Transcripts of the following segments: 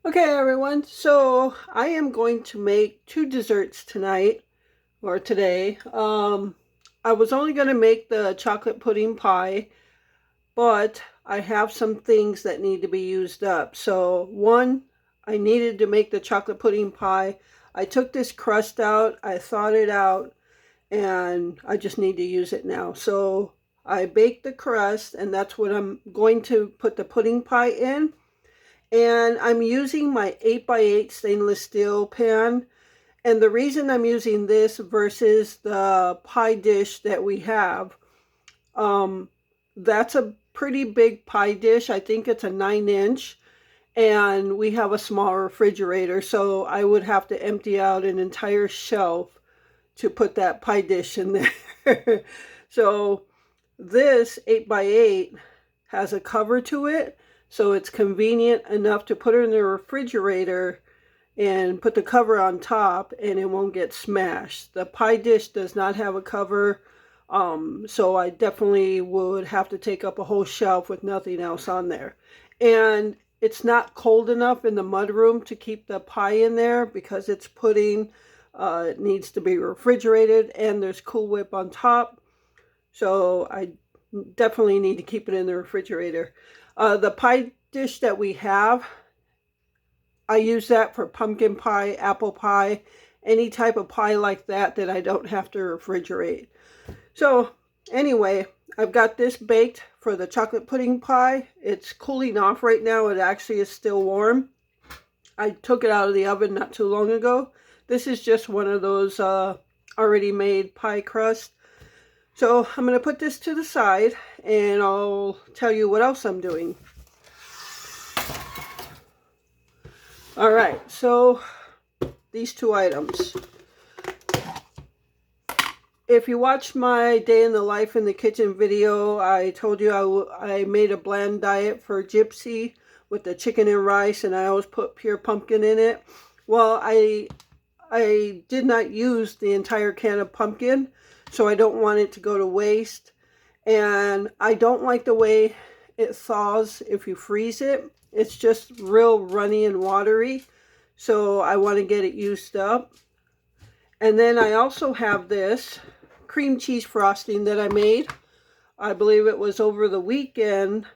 Okay, everyone, so I am going to make two desserts tonight or today. I was only going to make the chocolate pudding pie, but I have some things that need to be used up. So, one, I needed to make the chocolate pudding pie. I took this crust out, I thawed it out, and I just need to use it now. So, I baked the crust, and that's what I'm going to put the pudding pie in. And I'm using my 8x8 stainless steel pan. And the reason I'm using this versus the pie dish that we have, um, that's a pretty big pie dish. I think it's a 9 inch, and we have a small refrigerator, so I would have to empty out an entire shelf to put that pie dish in there. So this 8x8 has a cover to it, so it's convenient enough to put it in the refrigerator and put the cover on top and it won't get smashed. The pie dish does not have a cover, so I definitely would have to take up a whole shelf with nothing else on there. And it's not cold enough in the mudroom to keep the pie in there because it's pudding. It needs to be refrigerated, and there's Cool Whip on top. So I definitely need to keep it in the refrigerator. The pie dish that we have, I use that for pumpkin pie, apple pie, any type of pie like that I don't have to refrigerate. So anyway, I've got this baked for the chocolate pudding pie. It's cooling off right now. It actually is still warm. I took it out of the oven not too long ago. This is just one of those already made pie crust. So I'm going to put this to the side and I'll tell you what else I'm doing. All right, so these two items. If you watched my day in the life in the kitchen video, I told you I made a bland diet for Gypsy with the chicken and rice, and I always put pure pumpkin in it. Well, I did not use the entire can of pumpkin, so I don't want it to go to waste. And I don't like the way it thaws if you freeze it. It's just real runny and watery, so I want to get it used up. And then I also have this cream cheese frosting that I made. I believe it was over the weekend,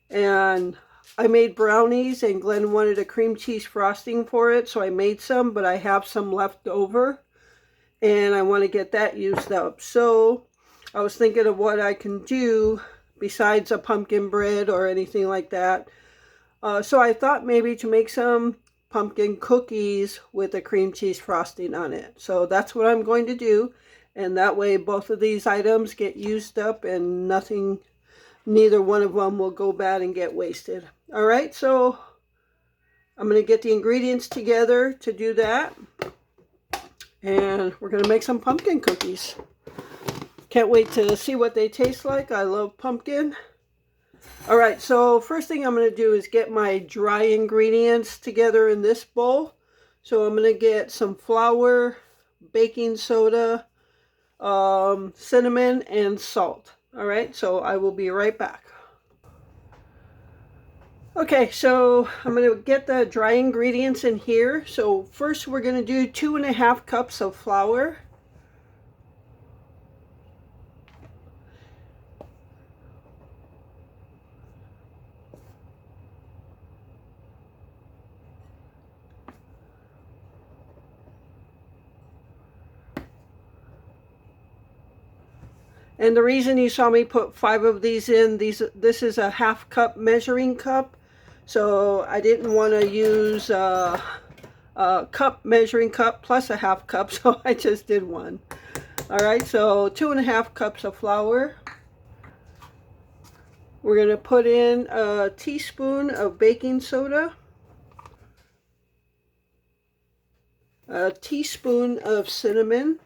and I made brownies and Glenn wanted a cream cheese frosting for it, so I made some, but I have some left over and I want to get that used up. So I was thinking of what I can do besides a pumpkin bread or anything like that. So I thought maybe to make some pumpkin cookies with a cream cheese frosting on it. So that's what I'm going to do. And that way both of these items get used up and neither one of them will go bad and get wasted. All right, so I'm going to get the ingredients together to do that. And we're going to make some pumpkin cookies. Can't wait to see what they taste like. I love pumpkin. All right, so first thing I'm going to do is get my dry ingredients together in this bowl. So I'm going to get some flour, baking soda, cinnamon, and salt. All right, so I will be right back. Okay, so I'm going to get the dry ingredients in here. So first we're going to do 2.5 cups of flour. And the reason you saw me put 5 of these in, this is a 1/2 cup measuring cup. So I didn't want to use a cup measuring cup plus a 1/2 cup, so I just did one. All right, so 2.5 cups of flour. We're going to put in a teaspoon of baking soda, a teaspoon of cinnamon,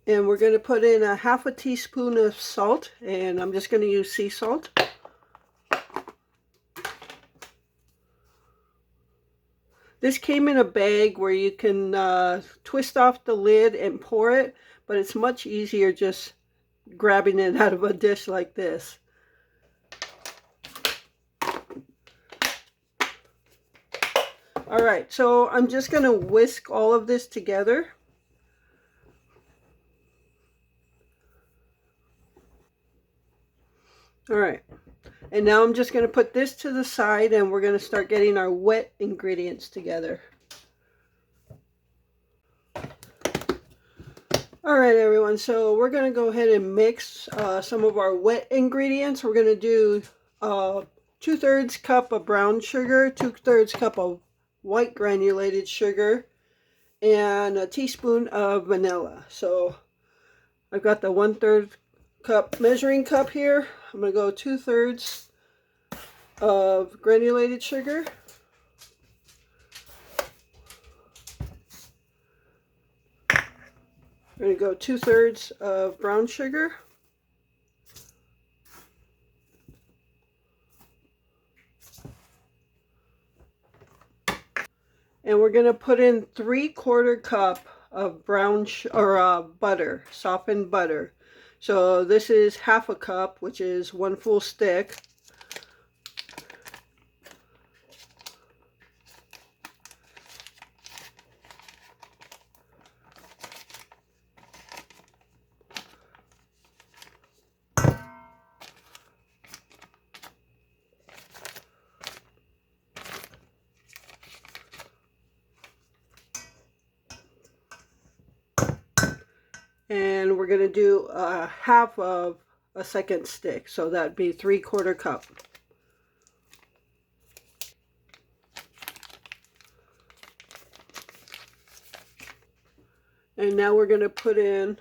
and we're going to put in a 1/2 teaspoon of salt, and I'm just going to use sea salt. This came in a bag where you can twist off the lid and pour it, but it's much easier just grabbing it out of a dish like this. All right, so I'm just going to whisk all of this together. All right, and now I'm just going to put this to the side and we're going to start getting our wet ingredients together. All right, everyone, so we're going to go ahead and mix some of our wet ingredients. We're going to do 2/3 cup of brown sugar, 2/3 cup of white granulated sugar, and a teaspoon of vanilla. So I've got the 1/3 cup measuring cup here. I'm going to go 2/3 of granulated sugar. I'm going to go 2/3 of brown sugar. And we're going to put in 3/4 cup of butter, softened butter. So this is half a cup, which is 1 full stick. And we're going to do half of a second stick, so that'd be 3/4 cup. And now we're going to put in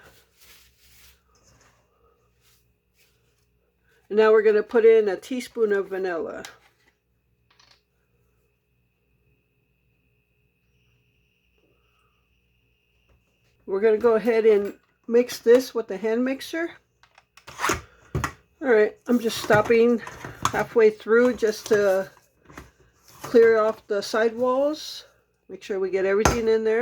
a teaspoon of vanilla. We're going to go ahead and mix this with the hand mixer. All right, I'm just stopping halfway through just to clear off the sidewalls. Make sure we get everything in there.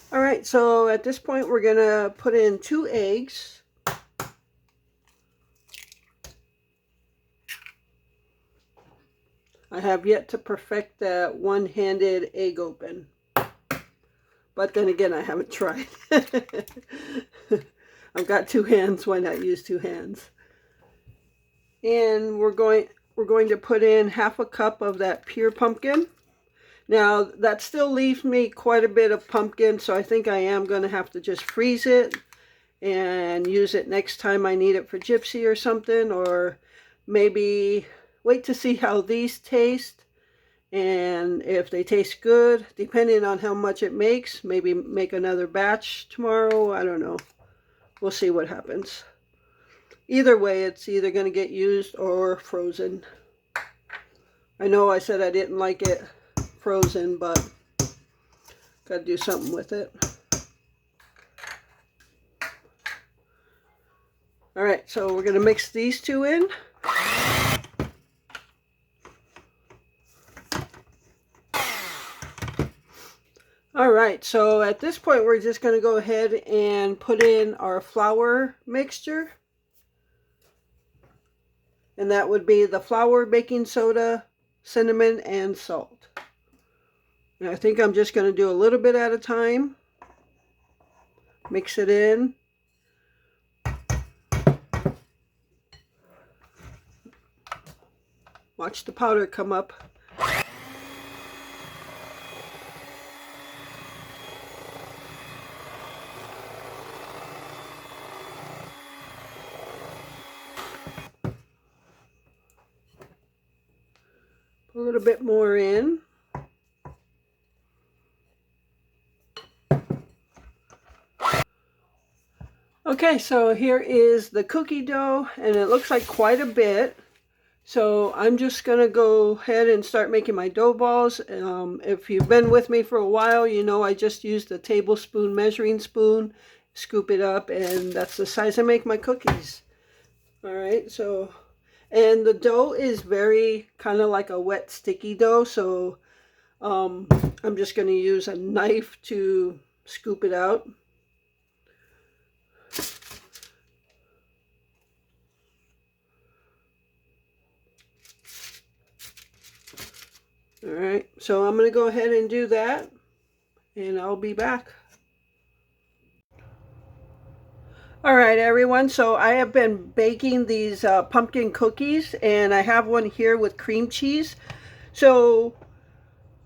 All right, so at this point we're gonna put in 2 eggs. I have yet to perfect that one-handed egg open, but then again I haven't tried. I've got 2 hands, why not use 2 hands? And we're going to put in half a cup of that pure pumpkin. Now that still leaves me quite a bit of pumpkin, so I think I am going to have to just freeze it and use it next time I need it for gypsy or something, or maybe wait to see how these taste, and if they taste good, depending on how much it makes, maybe make another batch tomorrow. I don't know. We'll see what happens. Either way, it's either going to get used or frozen. I know I said I didn't like it frozen, but got to do something with it. All right, so we're going to mix these 2 in. All right, so at this point we're just going to go ahead and put in our flour mixture. And that would be the flour, baking soda, cinnamon, and salt. And I think I'm just going to do a little bit at a time. Mix it in. Watch the powder come up. Put a little bit more in. Okay, Okay, so here is the cookie dough, and it looks like quite a bit. So I'm just going to go ahead and start making my dough balls. If you've been with me for a while, you know I just used a tablespoon measuring spoon, scoop it up, and that's the size I make my cookies. All right, so, and the dough is very kind of like a wet, sticky dough, so I'm just going to use a knife to scoop it out. All right, so I'm going to go ahead and do that, and I'll be back. All right, everyone, so I have been baking these pumpkin cookies, and I have one here with cream cheese. So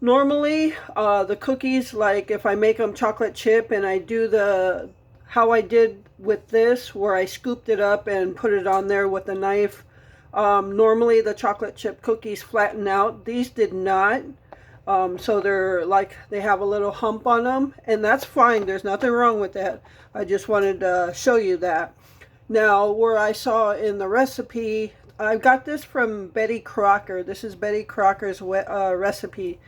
normally the cookies, like if I make them chocolate chip and I do how I did with this, where I scooped it up and put it on there with a knife, normally the chocolate chip cookies flatten out. These did not. So they're like, they have a little hump on them, and that's fine. There's nothing wrong with that. I just wanted to show you that. Now, where I saw in the recipe, I got this from Betty Crocker. This is Betty Crocker's recipe.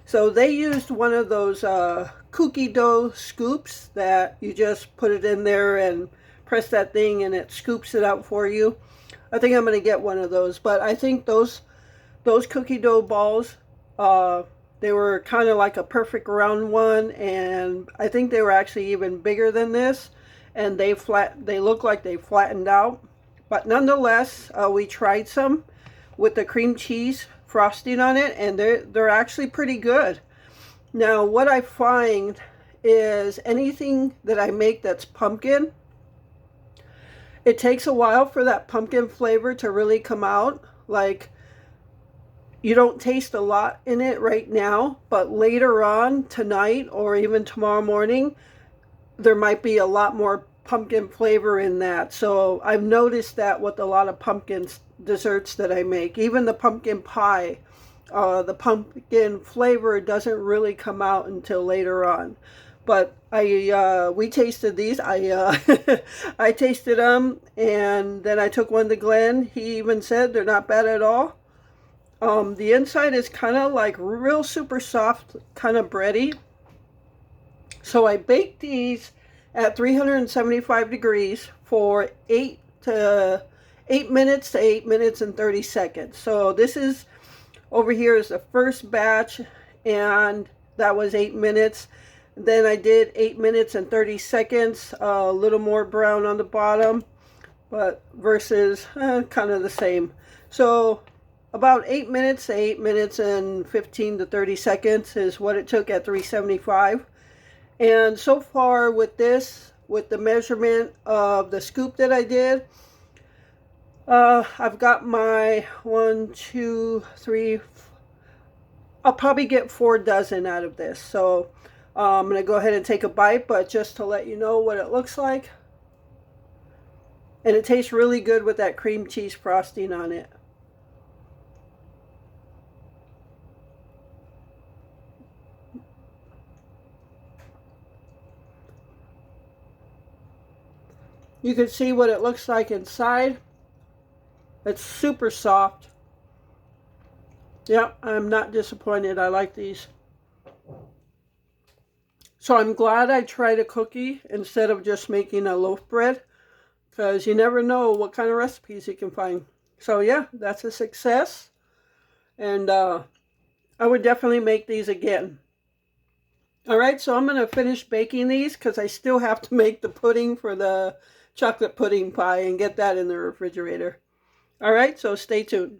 So they used one of those cookie dough scoops that you just put it in there and press that thing and it scoops it out for you. I think I'm going to get one of those, but I think those cookie dough balls, they were kind of like a perfect round one, and I think they were actually even bigger than this, and they look like they flattened out. But nonetheless, we tried some with the cream cheese frosting on it, and they're actually pretty good. Now, what I find is anything that I make that's pumpkin, it takes a while for that pumpkin flavor to really come out. Like, you don't taste a lot in it right now, but later on tonight or even tomorrow morning, there might be a lot more pumpkin flavor in that. So I've noticed that with a lot of pumpkin desserts that I make, even the pumpkin pie, the pumpkin flavor doesn't really come out until later on. But we tasted these. I tasted them, and then I took one to Glenn. He even said they're not bad at all. The inside is kind of like real super soft, kind of bready. So I baked these at 375 degrees for 8 minutes to 8 minutes and 30 seconds. So this is, over here is the first batch, and that was 8 minutes. Then I did 8 minutes and 30 seconds, a little more brown on the bottom, but versus kind of the same. So about 8 minutes to 8 minutes and 15 to 30 seconds is what it took at 375. And so far with this, with the measurement of the scoop that I did, I've got my 1, 2, 3, I'll probably get 4 dozen out of this. So I'm going to go ahead and take a bite, but just to let you know what it looks like. And it tastes really good with that cream cheese frosting on it. You can see what it looks like inside. It's super soft. Yep, I'm not disappointed. I like these. So I'm glad I tried a cookie instead of just making a loaf bread, because you never know what kind of recipes you can find. So yeah, that's a success. And I would definitely make these again. All right, so I'm going to finish baking these because I still have to make the pudding for the chocolate pudding pie and get that in the refrigerator. All right, so stay tuned.